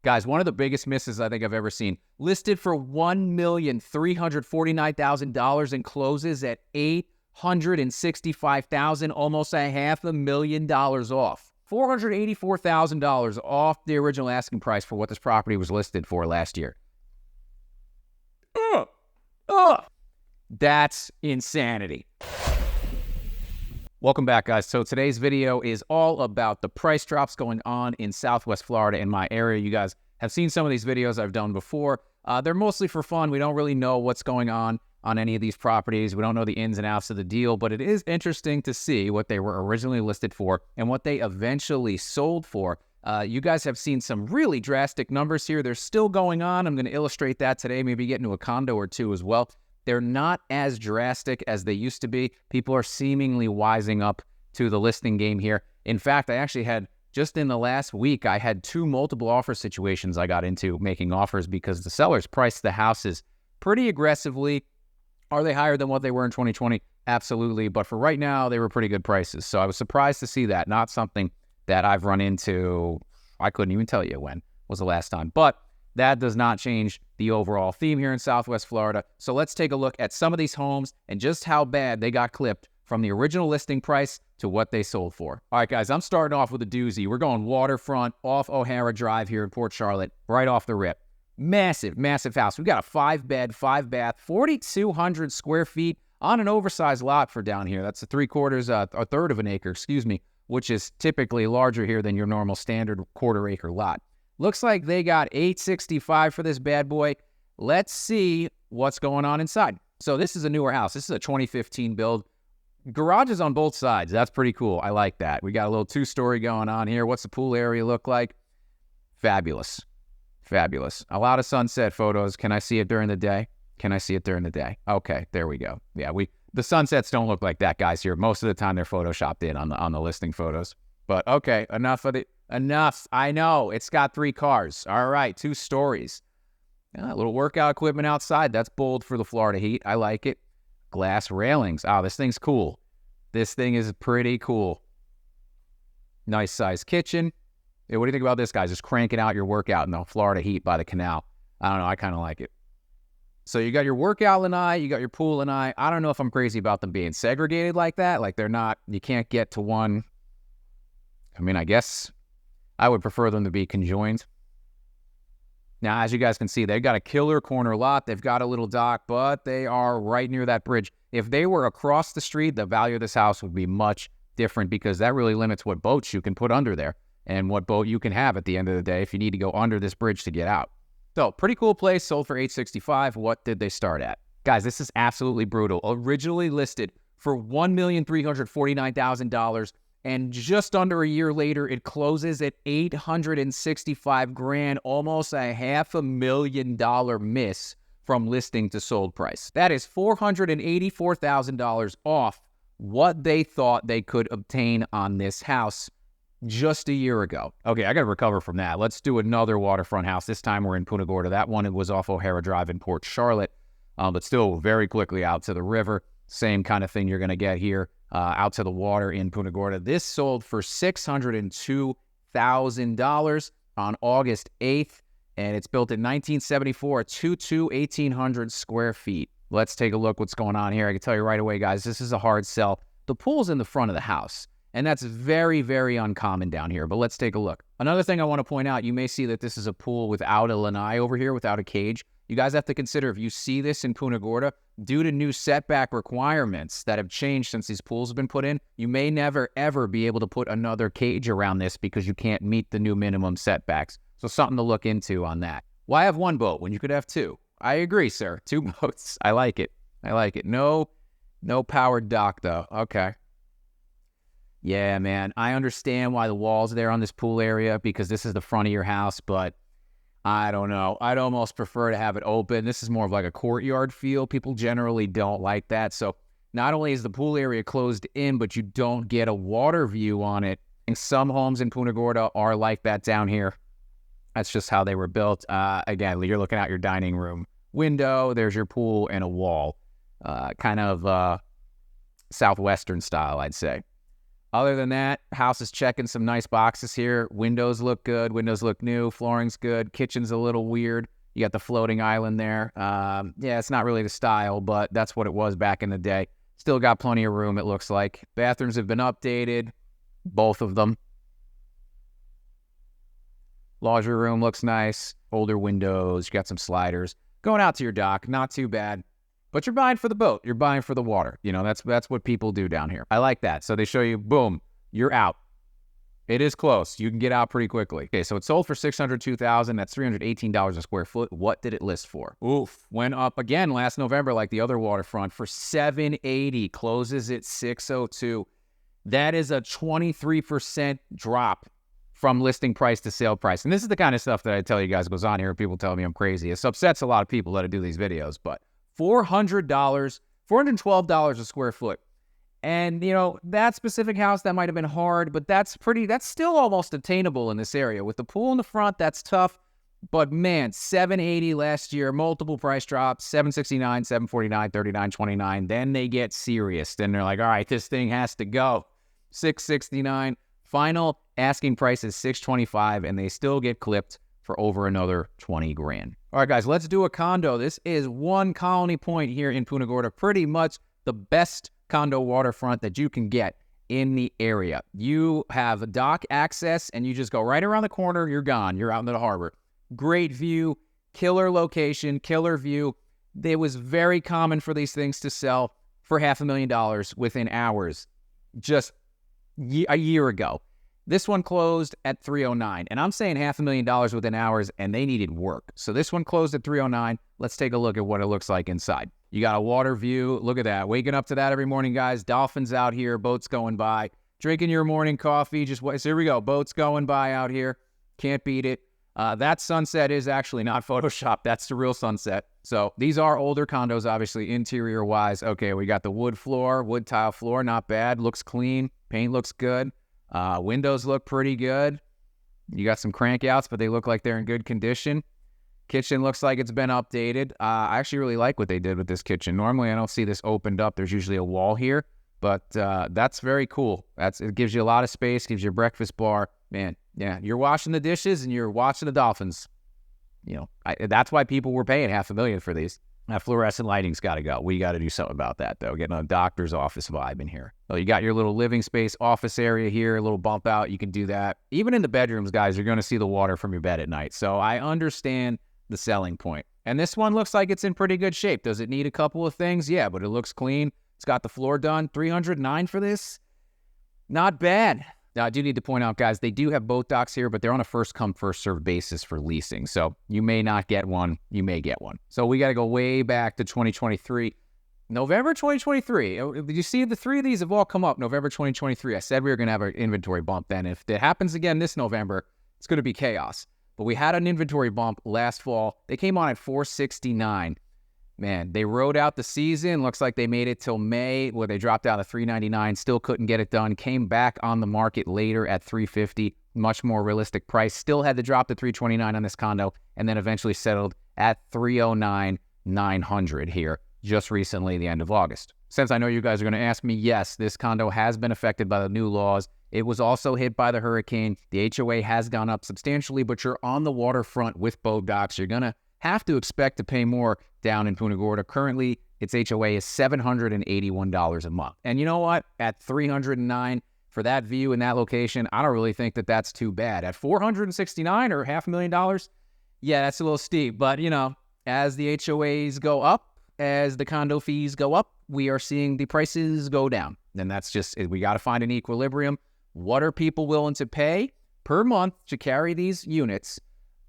Guys, one of the biggest misses I think I've ever seen. Listed for $1,349,000 and closes at $865,000, almost $500,000 off. $484,000 off the original asking price for what this property was listed for last year. That's insanity. Welcome back, guys. So today's video is all about the price drops going on in Southwest Florida in my area. You guys have seen some of these videos I've done before. They're mostly for fun. We don't really know what's going on any of these properties. We don't know the ins and outs of the deal, but it is interesting to see what they were originally listed for and what they eventually sold for. You guys have seen some really drastic numbers here. They're still going on. I'm going to illustrate that today, maybe get into a condo or two as well. They're not as drastic as they used to be. People are seemingly wising up to the listing game here. In fact, I actually had, just in the last week, I had 2 multiple offer situations I got into making offers because the sellers priced the houses pretty aggressively. Are they higher than what they were in 2020? Absolutely. But for right now, they were pretty good prices. So I was surprised to see that. Not something that I've run into. I couldn't even tell you when was the last time. But that does not change the overall theme here in Southwest Florida. So let's take a look at some of these homes and just how bad they got clipped from the original listing price to what they sold for. All right, guys, I'm starting off with a doozy. We're going waterfront off O'Hara Drive here in Port Charlotte, right off the rip. Massive, massive house. We got a 5-bed, 5-bath, 4,200 square feet on an oversized lot for down here. That's a third of an acre, which is typically larger here than your normal standard quarter-acre lot. Looks like they got $865 for this bad boy. Let's see what's going on inside. So this is a newer house. This is a 2015 build. Garages on both sides. That's pretty cool. I like that. We got a little 2-story going on here. What's the pool area look like? Fabulous. Fabulous. A lot of sunset photos. Can I see it during the day? Can I see it during the day? Okay, there we go. Yeah, the sunsets don't look like that, guys, here. Most of the time they're photoshopped in on the listing photos. But okay, enough. I know. It's got 3 cars. All right, 2 stories. A little workout equipment outside. That's bold for the Florida heat. I like it. Glass railings. Oh, this thing's cool. This thing is pretty cool. Nice size kitchen. Hey, what do you think about this, guys? Just cranking out your workout in the Florida heat by the canal. I don't know. I kind of like it. So you got your workout lanai, you got your pool lanai. I don't know if I'm crazy about them being segregated like that. Like they're not, you can't get to one. I mean, I guess I would prefer them to be conjoined. Now, as you guys can see, they've got a killer corner lot. They've got a little dock, but they are right near that bridge. If they were across the street, the value of this house would be much different because that really limits what boats you can put under there and what boat you can have at the end of the day if you need to go under this bridge to get out. So, pretty cool place, sold for $865. What did they start at? Guys, this is absolutely brutal. Originally listed for $1,349,000. And just under a year later, it closes at $865,000, almost $500,000 miss from listing to sold price. That is $484,000 off what they thought they could obtain on this house just a year ago. Okay, I got to recover from that. Let's do another waterfront house. This time we're in Punta Gorda. That one, it was off O'Hara Drive in Port Charlotte, but still very quickly out to the river. Same kind of thing you're going to get here. Out to the water in Punta Gorda. This sold for $602,000 on August 8th, and it's built in 1974, 1,800 square feet. Let's take a look what's going on here. I can tell you right away, guys, this is a hard sell. The pool's in the front of the house, and that's very, very uncommon down here, but let's take a look. Another thing I want to point out, you may see that this is a pool without a lanai over here, without a cage. You guys have to consider if you see this in Punta Gorda, due to new setback requirements that have changed since these pools have been put in, you may never, ever be able to put another cage around this because you can't meet the new minimum setbacks. So something to look into on that. Why have 1 boat when you could have 2? I agree, sir. 2 boats. I like it. I like it. No powered dock, though. Okay. Yeah, man. I understand why the wall's there on this pool area because this is the front of your house, but I don't know. I'd almost prefer to have it open. This is more of like a courtyard feel. People generally don't like that. So not only is the pool area closed in, but you don't get a water view on it. And some homes in Punta Gorda are like that down here. That's just how they were built. Again, you're looking out your dining room window. There's your pool and a wall. Kind of southwestern style, I'd say. Other than that, house is checking some nice boxes here. Windows look good. Windows look new. Flooring's good. Kitchen's a little weird. You got the floating island there. Yeah, it's not really the style, but that's what it was back in the day. Still got plenty of room, it looks like. Bathrooms have been updated, both of them. Laundry room looks nice. Older windows. You got some sliders. Going out to your dock, not too bad. But you're buying for the boat. You're buying for the water. You know, that's what people do down here. I like that. So they show you, boom, you're out. It is close. You can get out pretty quickly. Okay, so it sold for $602,000. That's $318 a square foot. What did it list for? Oof. Went up again last November like the other waterfront for $780. Closes at $602. That is a 23% drop from listing price to sale price. And this is the kind of stuff that I tell you guys goes on here. People tell me I'm crazy. It upsets a lot of people that I do these videos, but $400, $412 a square foot. And, you know, that specific house, that might have been hard, but that's still almost attainable in this area. With the pool in the front, that's tough. But, man, $780 last year, multiple price drops, $769, $749, $39, $29. Then they get serious. Then they're like, all right, this thing has to go. $669. Final asking price is $625, and they still get clipped for over another $20,000. All right, guys, let's do a condo. This is One Colony Point here in Punta Gorda. Pretty much the best condo waterfront that you can get in the area. You have dock access, and you just go right around the corner. You're gone. You're out into the harbor. Great view, killer location, killer view. It was very common for these things to sell for $500,000 within hours just a year ago. This one closed at $309, and I'm saying $500,000 within hours, and they needed work. So this one closed at $309. Let's take a look at what it looks like inside. You got a water view. Look at that. Waking up to that every morning, guys. Dolphins out here, boats going by. Drinking your morning coffee. So here we go. Boats going by out here. Can't beat it. That sunset is actually not Photoshopped. That's the real sunset. So these are older condos, obviously, interior-wise. Okay, we got the wood floor, wood tile floor. Not bad. Looks clean. Paint looks good. Windows look pretty good. You got some crank outs, but they look like they're in good condition. Kitchen looks like it's been updated. I actually really like what they did with this kitchen. Normally, I don't see this opened up. There's usually a wall here, but that's very cool. It gives you a lot of space, gives you a breakfast bar. Man, yeah, you're washing the dishes and you're watching the dolphins. You know, that's why people were paying $500,000 for these. That fluorescent lighting's got to go. We got to do something about that, though. Getting a doctor's office vibe in here. Oh, you got your little living space office area here, a little bump out. You can do that. Even in the bedrooms, guys, you're going to see the water from your bed at night. So I understand the selling point. And this one looks like it's in pretty good shape. Does it need a couple of things? Yeah, but it looks clean. It's got the floor done. $309 for this? Not bad. Now, I do need to point out, guys, they do have boat docks here, but they're on a first-come, first-served basis for leasing. So you may not get one. You may get one. So we got to go way back to 2023. November 2023. Did you see the three of these have all come up November 2023? I said we were going to have an inventory bump then. If it happens again this November, it's going to be chaos. But we had an inventory bump last fall. They came on at $469. Man, they rode out the season. Looks like they made it till May, where they dropped out of $399. Still couldn't get it done. Came back on the market later at $350. Much more realistic price. Still had to drop to $329 on this condo, and then eventually settled at $309,900 here just recently, the end of August. Since I know you guys are going to ask me, yes, this condo has been affected by the new laws. It was also hit by the hurricane. The HOA has gone up substantially, but you're on the waterfront with boat docks. You're going to have to expect to pay more down in Punta Gorda. Currently, its HOA is $781 a month. And you know what? At $309 for that view in that location, I don't really think that that's too bad. At $469 or $500,000, yeah, that's a little steep. But, you know, as the HOAs go up, as the condo fees go up, we are seeing the prices go down. And that's just, we got to find an equilibrium. What are people willing to pay per month to carry these units?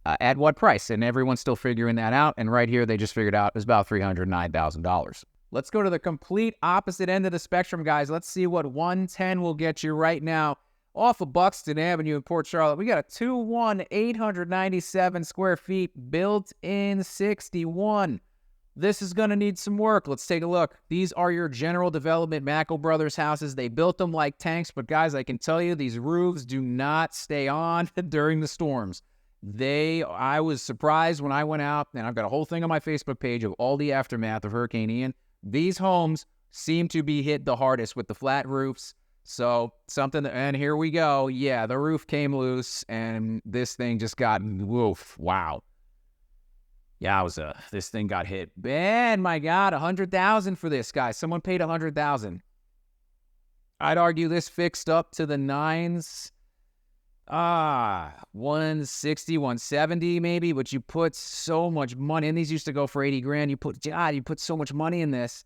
At what price? And everyone's still figuring that out. And right here, they just figured out it was about $309,000. Let's go to the complete opposite end of the spectrum, guys. Let's see what 110 will get you right now. Off of Buxton Avenue in Port Charlotte, we got a 2-1, 897 square feet, built in 61. This is going to need some work. Let's take a look. These are your general development Mackel Brothers houses. They built them like tanks, but guys, I can tell you these roofs do not stay on during the storms. I was surprised when I went out, and I've got a whole thing on my Facebook page of all the aftermath of Hurricane Ian. These homes seem to be hit the hardest with the flat roofs. So something, and here we go. Yeah, the roof came loose, and this thing just got, woof, wow. Yeah, this thing got hit. Man, my God, $100,000 for this guy. Someone paid $100,000. I'd argue this fixed up to the nines. 160, 170 maybe, but you put so much money, and these used to go for 80 grand. You put so much money in this.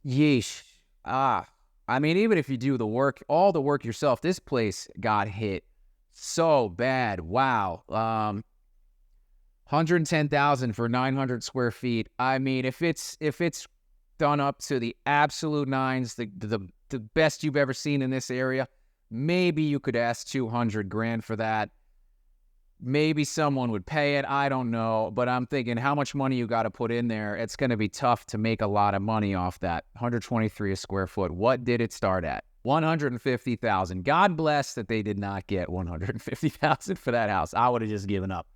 Yeesh. I mean, even if you do the work, all the work yourself, this place got hit so bad. Wow. 110,000 for 900 square feet. I mean, if it's done up to the absolute nines, the best you've ever seen in this area, maybe you could ask 200 grand for that. Maybe someone would pay it. I don't know. But I'm thinking how much money you got to put in there. It's going to be tough to make a lot of money off that. 123 a square foot. What did it start at? 150,000. God bless that they did not get 150,000 for that house. I would have just given up.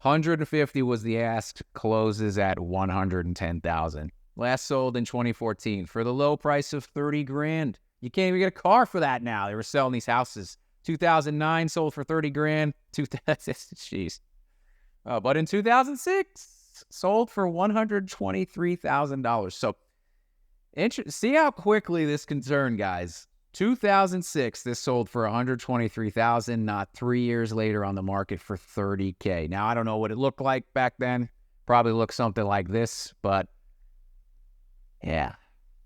150 was the ask. Closes at 110,000. Last sold in 2014 for the low price of 30 grand. You can't even get a car for that now. They were selling these houses. 2009 sold for 30 grand. Jeez. But in 2006, sold for $123,000. So, see how quickly this can turn, guys. 2006, this sold for $123,000, not 3 years later on the market for $30K. Now, I don't know what it looked like back then. Probably looked something like this, but yeah.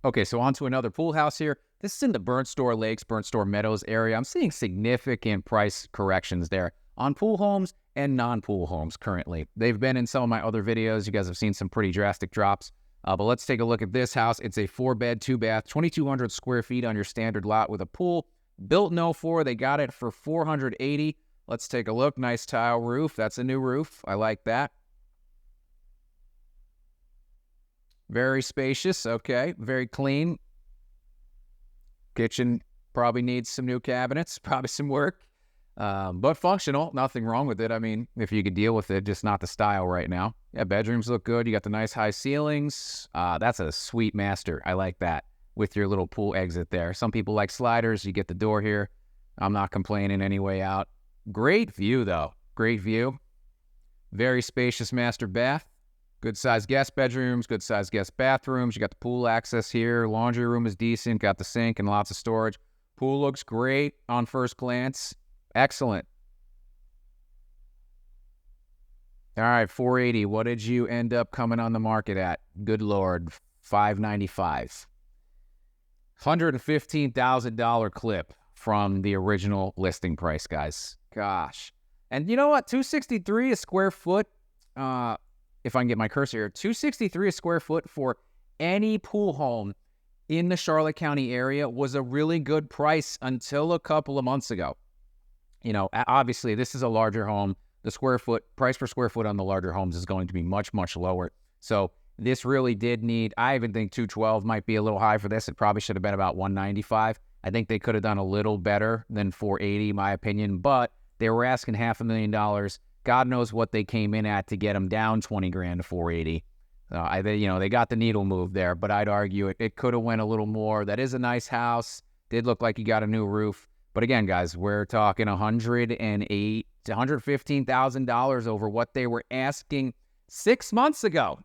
Okay, so on to another pool house here. This is in the Burnt Store Lakes, Burnt Store Meadows area. I'm seeing significant price corrections there on pool homes and non-pool homes currently. They've been in some of my other videos. You guys have seen some pretty drastic drops. But let's take a look at this house. It's a 4-bed, 2-bath, 2,200 square feet on your standard lot with a pool. Built in 04. They got it for $480,000. Let's take a look. Nice tile roof. That's a new roof. I like that. Very spacious. Okay. Very clean. Kitchen probably needs some new cabinets, probably some work, but functional. Nothing wrong with it. I mean, if you could deal with it, just not the style right now. Yeah, bedrooms look good. You got the nice high ceilings. That's a sweet master. I like that with your little pool exit there. Some people like sliders. You get the door here. I'm not complaining any way out. Great view, though. Great view. Very spacious master bath. Good sized guest bedrooms, good sized guest bathrooms. You got the pool access here. Laundry room is decent. Got the sink and lots of storage. Pool looks great on first glance. Excellent. All right, $480,000. What did you end up coming on the market at? Good Lord, $595,000. $115,000 clip from the original listing price, guys. Gosh. And you know what? $263 a square foot. If I can get my cursor here, $263 a square foot for any pool home in the Charlotte County area was a really good price until a couple of months ago. You know, obviously this is a larger home. The price per square foot on the larger homes is going to be much, much lower. So this really did need, I even think $212 might be a little high for this. It probably should have been about $195. I think they could have done a little better than $480, in my opinion, but they were asking $500,000. God knows what they came in at to get them down 20 grand to $480. They got the needle moved there, but I'd argue it could have went a little more. That is a nice house. Did look like you got a new roof. But again, guys, we're talking $108,000 to $115,000 over what they were asking 6 months ago.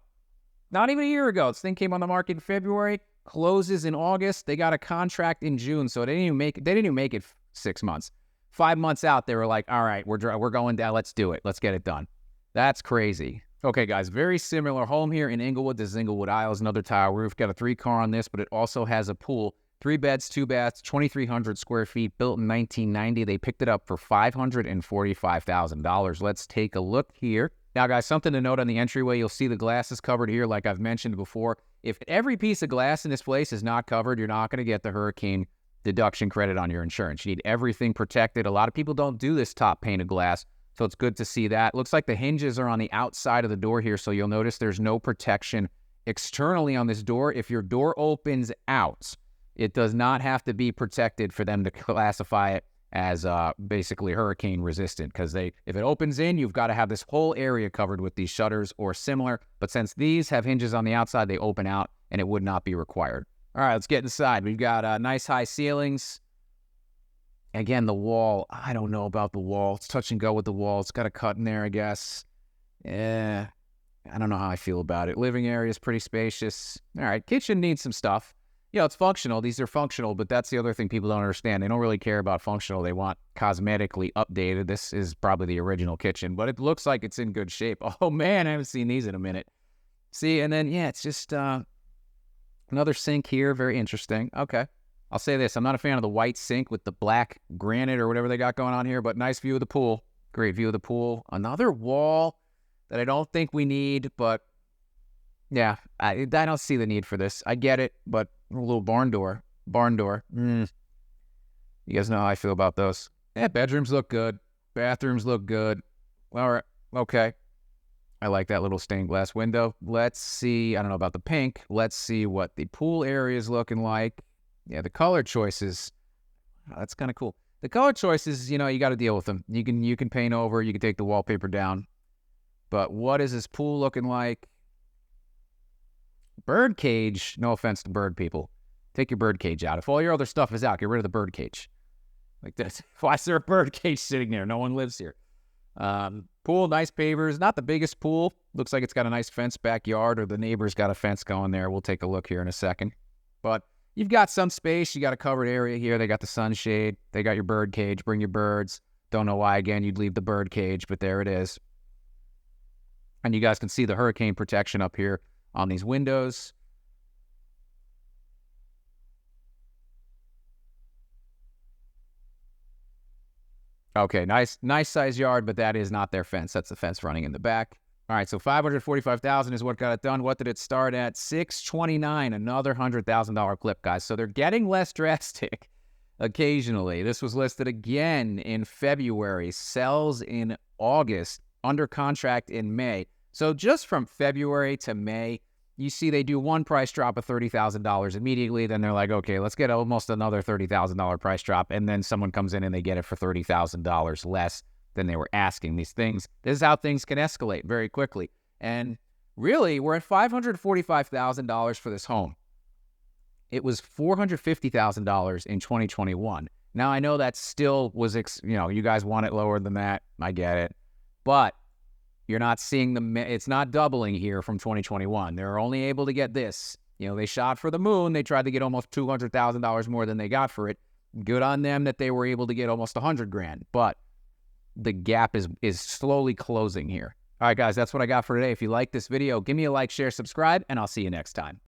Not even a year ago. This thing came on the market in February, closes in August. They got a contract in June, so they didn't even make it 6 months. 5 months out, they were like, all right, we're going down. Let's do it. Let's get it done. That's crazy. Okay, guys, very similar home here in Inglewood. This is Inglewood Isles, another tile roof. Got a 3-car on this, but it also has a pool. 3 beds, 2 baths, 2,300 square feet, built in 1990. They picked it up for $545,000. Let's take a look here. Now, guys, something to note on the entryway. You'll see the glass is covered here, like I've mentioned before. If every piece of glass in this place is not covered, you're not going to get the hurricane deduction credit on your insurance. You need everything protected. A lot of people don't do this top pane of glass, so it's good to see that. Looks like the hinges are on the outside of the door here, so you'll notice there's no protection externally on this door. If your door opens out, it does not have to be protected for them to classify it as basically hurricane resistant, because if it opens in, you've got to have this whole area covered with these shutters or similar. But since these have hinges on the outside, they open out and it would not be required. All right, let's get inside. We've got nice high ceilings. Again, the wall, I don't know about the wall. It's touch and go with the wall. It's got a cut in there, I guess. Yeah, I don't know how I feel about it. Living area is pretty spacious. All right, kitchen needs some stuff. It's functional. These are functional, but that's the other thing people don't understand. They don't really care about functional. They want cosmetically updated. This is probably the original kitchen, but it looks like it's in good shape. Oh, man, I haven't seen these in a minute. See, and then, yeah, it's just another sink here. Very interesting. Okay. I'll say this. I'm not a fan of the white sink with the black granite or whatever they got going on here, but nice view of the pool. Great view of the pool. Another wall that I don't think we need, but yeah, I don't see the need for this. I get it, but a little barn door. You guys know how I feel about those. Yeah, bedrooms look good. Bathrooms look good. All right, okay. I like that little stained glass window. Let's see. I don't know about the pink. Let's see what the pool area is looking like. Yeah, the color choices. Oh, that's kind of cool. The color choices, you got to deal with them. You can paint over. You can take the wallpaper down. But what is this pool looking like? Bird cage. No offense to bird people. Take your bird cage out. If all your other stuff is out, get rid of the bird cage. Like this. Why is there a bird cage sitting there? No one lives here. Pool, nice pavers. Not the biggest pool. Looks like it's got a nice fence backyard, or the neighbor's got a fence going there. We'll take a look here in a second. But you've got some space. You got a covered area here. They got the sunshade. They got your bird cage. Bring your birds. Don't know why, again, you'd leave the bird cage, but there it is. And you guys can see the hurricane protection up here on these windows. Okay, nice size yard, but that is not their fence. That's the fence running in the back. All right, so $545,000 is what got it done. What did it start at? $629, another $100,000 clip, guys. So they're getting less drastic occasionally. This was listed again in February, sells in August, under contract in May. So just from February to May, you see they do one price drop of $30,000 immediately. Then they're like, okay, let's get almost another $30,000 price drop. And then someone comes in and they get it for $30,000 less than they were asking. This is how things can escalate very quickly. And really, we're at $545,000 for this home. It was $450,000 in 2021. Now, I know that still was, you guys want it lower than that. I get it. But you're not seeing it's not doubling here from 2021. They're only able to get this. They shot for the moon. They tried to get almost $200,000 more than they got for it. Good on them that they were able to get almost $100,000. But the gap is slowly closing here. All right, guys, that's what I got for today. If you like this video, give me a like, share, subscribe, and I'll see you next time.